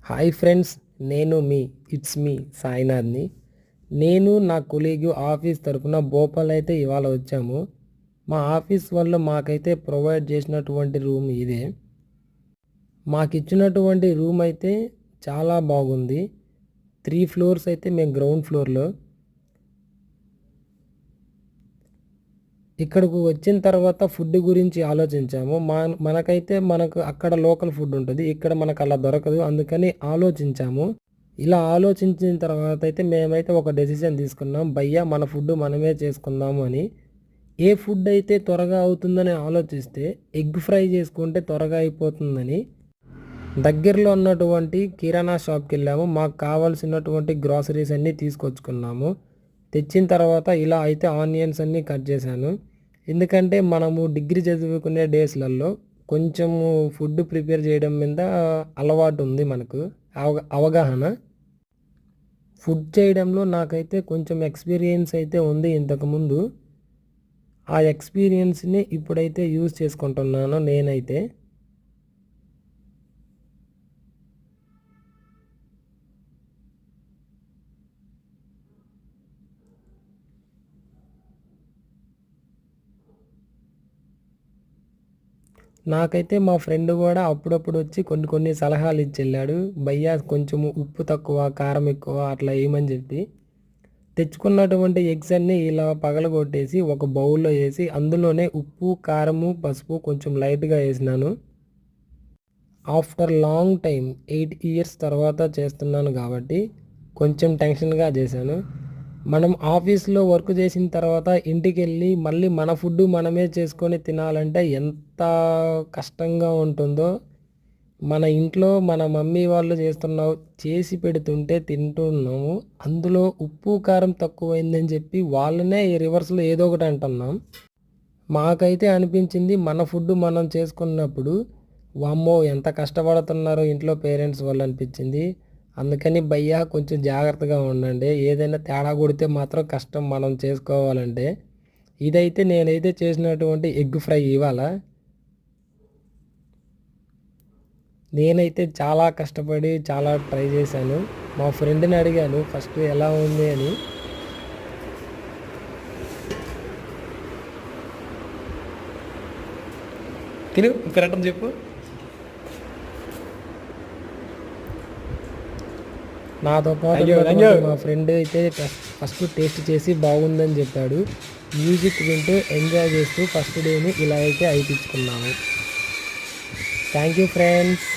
Hi friends, నేను it's me సాయినాథ్ని. నేను నా కొలీగు ఆఫీస్ తరపున భోపాల్ అయితే ఇవాళ వచ్చాము. మా ఆఫీస్ వాళ్ళు మాకైతే ప్రొవైడ్ చేసినటువంటి రూమ్ ఇదే. మాకిచ్చినటువంటి రూమ్ అయితే చాలా బాగుంది. 3 ఫ్లోర్స్ అయితే మేము గ్రౌండ్ ఫ్లోర్లో. ఇక్కడకు వచ్చిన తర్వాత ఫుడ్ గురించి ఆలోచించాము. మనకు అక్కడ లోకల్ ఫుడ్ ఉంటుంది, ఇక్కడ మనకు అలా దొరకదు. అందుకని ఆలోచించాము. ఇలా ఆలోచించిన తర్వాత అయితే మేమైతే ఒక డెసిషన్ తీసుకున్నాం, భయ్యా మన ఫుడ్ మనమే చేసుకుందాము అని. ఏ ఫుడ్ అయితే త్వరగా అవుతుందని ఆలోచిస్తే ఎగ్ ఫ్రై చేసుకుంటే త్వరగా అయిపోతుందని దగ్గరలో ఉన్నటువంటి కిరాణా షాప్కి వెళ్ళాము. మాకు కావాల్సినటువంటి గ్రాసరీస్ అన్నీ తీసుకొచ్చుకున్నాము. తెచ్చిన తర్వాత ఇలా అయితే ఆనియన్స్ అన్నీ కట్ చేశాను. ఎందుకంటే మనము డిగ్రీ చదువుకునే డేస్లలో కొంచెము ఫుడ్ ప్రిపేర్ చేయడం మీద అలవాటు ఉంది, మనకు అవగాహన. ఫుడ్ చేయడంలో నాకైతే కొంచెం ఎక్స్పీరియన్స్ అయితే ఉంది ఇంతకుముందు. ఆ ఎక్స్పీరియన్స్ని ఇప్పుడైతే యూజ్ చేసుకుంటున్నాను నేనైతే. నాకైతే మా ఫ్రెండ్ కూడా అప్పుడప్పుడు వచ్చి కొన్ని సలహాలు ఇచ్చి వెళ్ళాడు. భయ్యా కొంచెం ఉప్పు తక్కువ, కారం ఎక్కువ అట్లా వేయమని చెప్పి. తెచ్చుకున్నటువంటి ఎగ్స్ అన్నీ ఇలా పగలగొట్టేసి ఒక బౌల్లో వేసి అందులోనే ఉప్పు, కారము, పసుపు కొంచెం లైట్గా వేసినాను. ఆఫ్టర్ లాంగ్ టైం 8 ఇయర్స్ తర్వాత చేస్తున్నాను కాబట్టి కొంచెం టెన్షన్గా చేశాను. మనం ఆఫీస్లో వర్క్ చేసిన తర్వాత ఇంటికి వెళ్ళి మళ్ళీ మన ఫుడ్ మనమే చేసుకొని తినాలంటే ఎంత కష్టంగా ఉంటుందో. మన ఇంట్లో మన మమ్మీ వాళ్ళు చేసి పెడుతుంటే తింటున్నాము, అందులో ఉప్పు కారం తక్కువైందని చెప్పి వాళ్ళనే రివర్స్లో ఏదో ఒకటి అంటున్నాం. మాకైతే అనిపించింది మన ఫుడ్ మనం చేసుకున్నప్పుడు వామ్మో ఎంత కష్టపడుతున్నారో ఇంట్లో పేరెంట్స్ వాళ్ళు అనిపించింది. అందుకని భయ్యా కొంచెం జాగ్రత్తగా ఉండండి, ఏదైనా తేడా కొడితే మాత్రం కష్టం మనం చేసుకోవాలంటే. ఇదైతే నేనైతే చేసినటువంటి ఎగ్ ఫ్రై ఇవాళ. నేనైతే చాలా కష్టపడి చాలా ట్రై చేశాను. మా ఫ్రెండ్ని అడిగాను ఫస్ట్ ఎలా ఉంది అని. తిను కరెక్ట్ చెప్పు. నాతో పాటు మా ఫ్రెండ్ అయితే ఫస్ట్ టేస్ట్ చేసి బాగుందని చెప్పాడు. మ్యూజిక్ వింటూ ఎంజాయ్ చేస్తూ ఫస్ట్ డేని ఇలా అయితే అయిపించుకున్నాము. Thank you friends.